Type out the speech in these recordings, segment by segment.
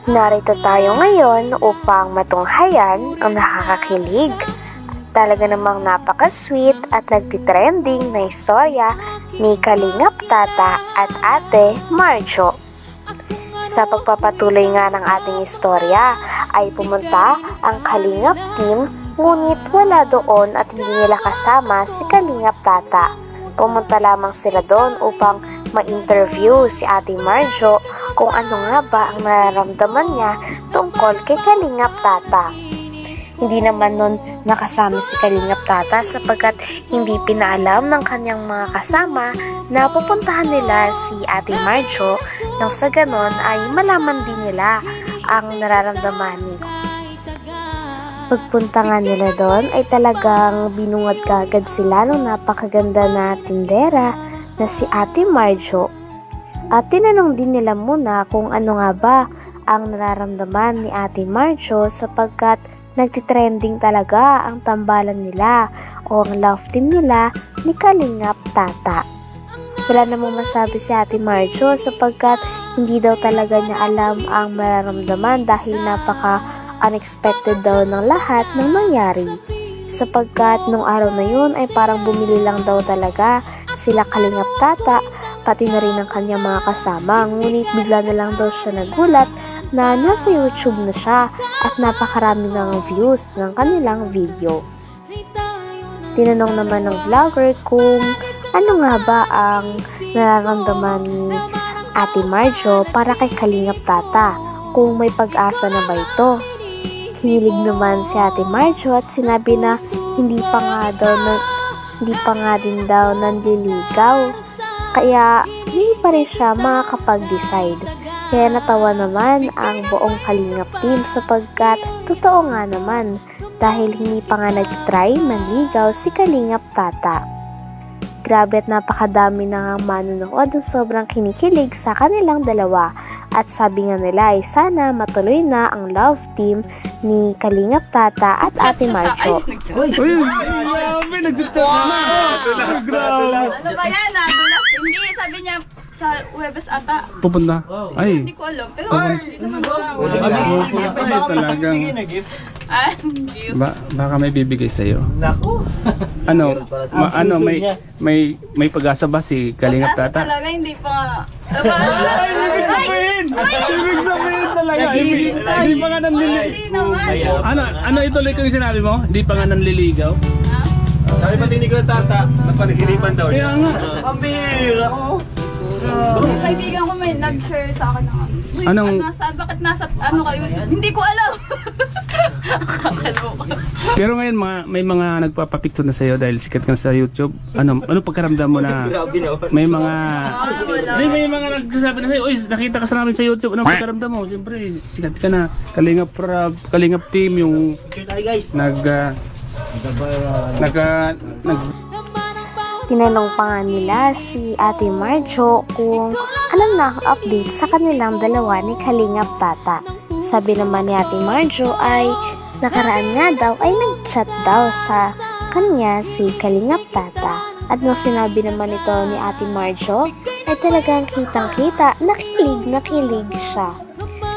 Narito tayo ngayon upang matunghayan ang nakakakilig, talaga namang napaka-sweet at nagtitrending na istorya ni Kalingap Tata at Ate Marjo. Sa pagpapatuloy nga ng ating istorya ay pumunta ang Kalingap team, ngunit wala doon at hindi nila kasama si Kalingap Tata. Pumunta lamang sila doon upang ma-interview si Ate Marjo kung ano nga ba ang nararamdaman niya tungkol kay Kalingap Tata. Hindi naman nun nakasama si Kalingap Tata sapagkat hindi pinaalam ng kanyang mga kasama na pupuntahan nila si Ate Marjo, nang sa ganon ay malaman din nila ang nararamdaman ni. Pagpunta nga nila doon ay talagang binungad kagad sila ng napakaganda na tindera na si Ate Marjo. At tinanong din nila muna kung ano nga ba ang nararamdaman ni Ate Marjo sapagkat nagtitrending talaga ang tambalan nila o ang love team nila ni Kalingap Tata. Wala namang masabi si Ate Marjo sapagkat hindi daw talaga niya alam ang nararamdaman dahil napaka-unexpected daw ng lahat ng nangyari. Sapagkat nung araw na yun ay parang bumili lang daw talaga sila Kalingap Tata pati na rin ang kanyang mga kasama, ngunit bigla na lang daw siya nagulat na nasa YouTube na siya at napakarami ng views ng kanilang video. Tinanong naman ng vlogger kung ano nga ba ang nararamdaman ni Ate Marjo para kay Kalingap Tata, kung may pag-asa na ba ito. Kinilig naman si Ate Marjo at sinabi na hindi pa nga din daw nanliligaw. Kaya hindi pa rin siya makakapag-decide. Kaya natawa naman ang buong Kalingap team sapagkat totoo nga naman dahil hindi pa nga nag-try manligaw si Kalingap Tata. Grabe at napakadami na nga manonood ng sobrang kinikilig sa kanilang dalawa. At sabi nga nila ay sana matuloy na ang love team ni Kalingap Tata at Ate Marjo. Uy, grabe, nagtutulog na. Ano ba yan? Nadulas. Hindi, sabi niya sa Huwebes ata. Pupunta? Ay. Hindi ko alam. Pero hindi naman Ay, talagang. Baka may bibigay sa'yo. Nako. Ano, may pag-asa ba si Kalingap pag-asa Tata? talaga, hindi pa. Ibig sabihin talaga. Hindi pa nga nanliligaw. Hindi naman. Ano ituloy ko yung sinabi mo? Hindi pa nga nanliligaw? Sabi pa ni Tata, napanaginipan daw Kaya niya. nga. Pambira ko. Yung kaibigan ko may nag-share sa akin ng bakit nasa ano kayo? Hindi ko alam. Pero ngayon may mga nagpapapicture na sa'yo dahil sikat ka sa YouTube. Ano pagkaramdam mo na may mga nagsasabi na sa'yo, "Uy, nakita ka sa namin sa YouTube." Ano pagkaramdam mo? Siyempre, sikat ka na. Kalingap team yung Tinanong pa nga nila si Ate Marjo kung ano na ang update sa kanilang dalawa ni Kalingap Tata. Sabi naman ni Ate Marjo ay nakaraan nga daw ay nag-chat daw sa kanya si Kalingap Tata. At nung sinabi naman ito ni Ate Marjo ay talagang kitang-kita, nakilig siya.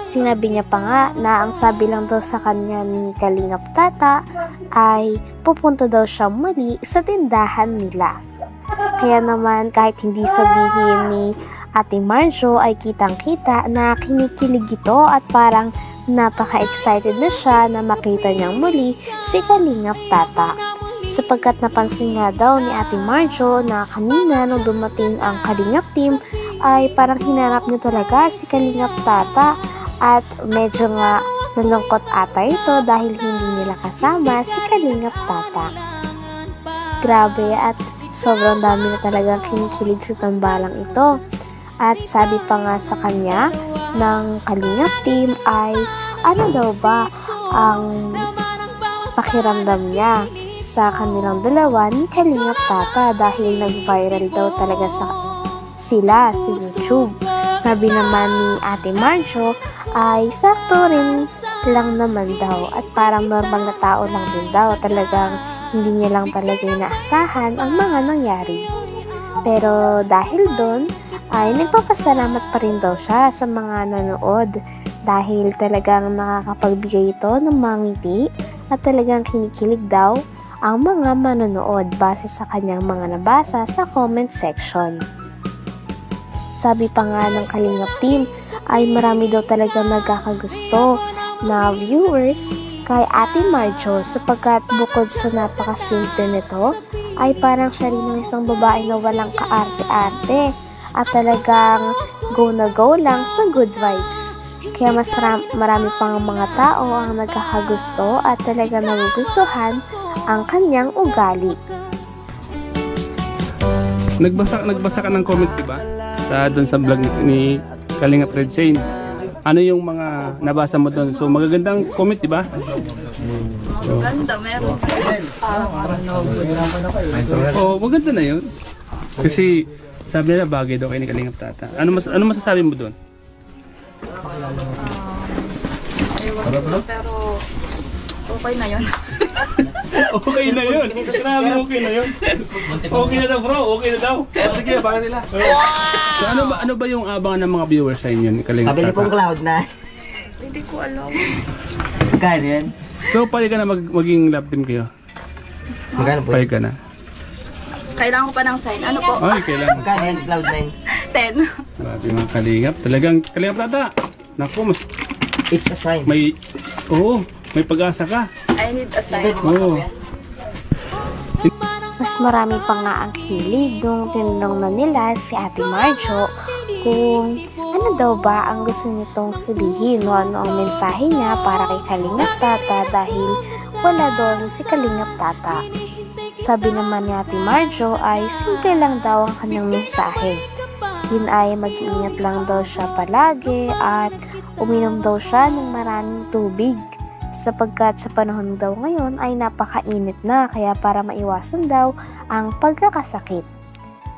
Sinabi niya pa nga na ang sabi lang daw sa kanya ni Kalingap Tata ay pupunta daw siya muli sa tindahan nila. Kaya naman kahit hindi sabihin ni Ate Marjo ay kitang-kita na kinikilig ito at parang napaka-excited na siya na makita niyang muli si Kalingap Tata. Sapagkat napansin nga daw ni Ate Marjo na kanina nung dumating ang Kalingap team ay parang hinarap niya talaga si Kalingap Tata at medyo nga nalungkot ata ito dahil hindi nila kasama si Kalingap Tata. Grabe at sobrang dami na talagang kinikilig sa tambalang ito. At sabi pa nga sa kanya ng Kalingap team ay ano daw ba ang pakiramdam niya sa kanilang dalawa ni Kalingap Tata dahil nag-viral daw talaga sila sa YouTube. Sabi naman ni Ate Marjo ay sakto rin lang naman daw at parang normal na tao lang din daw, talagang hindi niya lang talaga inaasahan ang mga nangyari. Pero dahil doon ay nagpapasalamat pa rin daw siya sa mga nanood dahil talagang nakakapagbigay ito ng mga ngiti at talagang kinikilig daw ang mga manonood base sa kanyang mga nabasa sa comment section. Sabi pa nga ng Kalingap team ay marami daw talagang nagkakagusto na viewers kay Ate Marjo sapagkat bukod sa napakasimple nito ay parang siya rin ang isang babae na walang kaarte-arte at talagang go na go lang sa good vibes. Kaya mas marami pang mga tao ang nagkakagusto at talagang nagugustuhan ang kanyang ugali. Nagbasa ka ng comment, diba? Doon sa vlog ni Kalingap Red Shane. Ano yung mga nabasa mo doon? So magagandang comment, diba? Ganda, meron. Oh, maganda na yun. Kasi sabi nila bagay daw kay ni Kalingap Tata. Ano masasabi mo doon? Pero okay na yun. Okay na yun. Grabe, okay na yun. Okay na daw, bro. Okay na daw. Sige, abangan nila. So ano ba yung abangan ng mga viewers sa inyo ni Kalingap Tata? Pabili pong cloud na. Hindi ko alam. Magkano yan? So pwede ka na maging love team kayo? Magkano po? Pwede ka na. Kailangan ko pa ng sign. Ano po? Ay, kailangan. Magkano yan? Cloud 10. 9. Grabe mga Kalingap. Talagang Kalingap Tata. Naku, mas It's a sign. may pag-asa ka. I need a sign. Oo. Mas marami pa nga ang hilig nung tinanong na nila si Ate Marjo kung ano daw ba ang gusto nitong sabihin o ano ang mensahe niya para kay Kalingap Tata dahil wala doon si Kalingap Tata. Sabi naman ni Ate Marjo ay simple lang daw ang kanyang mensahe. Yun ay mag-iingat lang daw siya palagi at uminom daw siya ng maraming tubig sapagkat sa panahon daw ngayon ay napakainit na kaya para maiwasan daw ang pagkakasakit.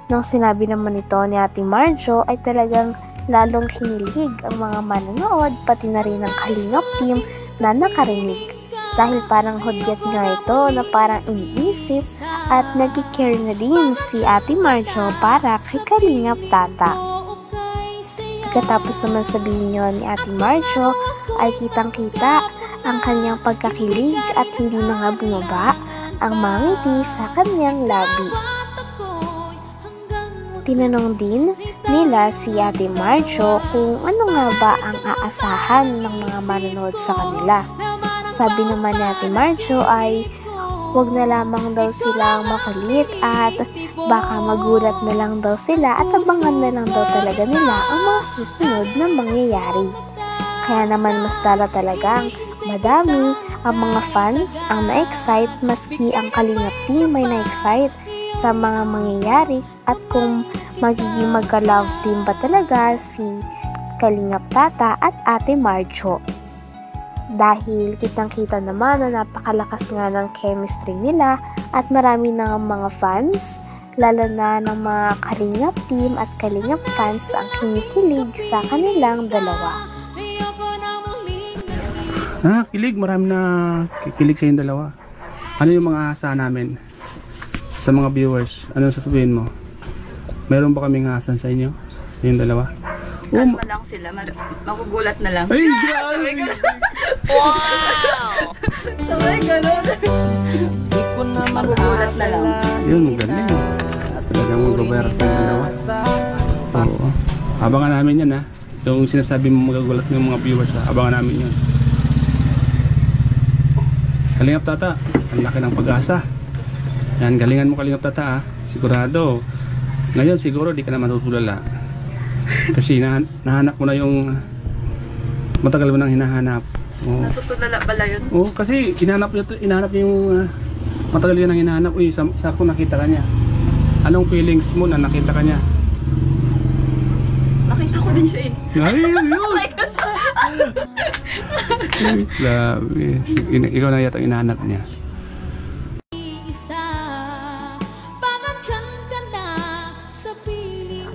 Nung sinabi naman ito ni Ate Marjo ay talagang lalong kinilig ang mga manonood pati na rin ang Kalingap team na nakarinig. Dahil parang hudyat nga ito na parang iniisip at nag-care na din si Ate Marjo para kay Kalingap Tata. Pagkatapos naman sabihin nyo ni Ate Marjo ay kitang-kita ang kanyang pagkakilig at hindi na nga bumaba ang mga ngiti sa kanyang labi. Tinanong din nila si Ate Marjo kung ano nga ba ang aasahan ng mga manonood sa kanila. Sabi naman ni Ate Marjo ay huwag na lamang daw silang makulit at baka magulat na lang daw sila at abangan na lang daw talaga nila ang mga susunod na mangyayari. Kaya naman mas lalo talagang madami ang mga fans ang na-excite maski ang Kalingap team ay na-excite sa mga mangyayari at kung magiging magka-love team ba talaga si Kalingap Tata at Ate Marjo. Dahil kitang-kita naman na napakalakas nga ng chemistry nila at marami na mga fans, lalo na ng mga Kalingap team at Kalingap fans ang kinikilig sa kanilang dalawa. Kilig. Marami na kikilig sa yung dalawa. Ano yung mga asahan namin sa mga viewers? Ano sasabihin mo? Meron ba kaming asahan sa inyo? Yung dalawa? Kalma lang sila. Magugulat na lang. Ay, grabe! Wow! Sabay ganun. Magugulat na lang. Yun, galing. Talagang mag-overap yung dalawa. Oo. Abangan namin yan, ha? Yung sinasabi mo magagulat ng mga viewers, ha? Abangan namin yun. Kalingap Tata, ang laki ng pag-asa. Yan, galingan mo Kalingap Tata, ha? Sigurado. Ngayon siguro di ka na matutulala. Kasi nahanap mo na yung matagal mo nang hinahanap. Oh. Natutulala pala yun. Oh, kasi hinahanap niya yung matagal yun ang hinahanap. Uy, sa ako nakita ka niya. Anong feelings mo na nakita ka niya? Nakita ko din siya eh. Ay, yun! Grabe. Ikaw na yata ang hinahanap niya.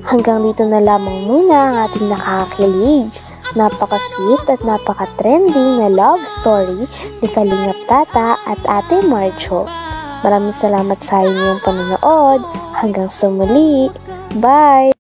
Hanggang dito na lamang muna ang ating nakakakilig, napaka-sweet at napaka-trending na love story ni Kalingap Tata at Ate Marjo. Maraming salamat sa inyong panonood. Hanggang sa muli. Bye!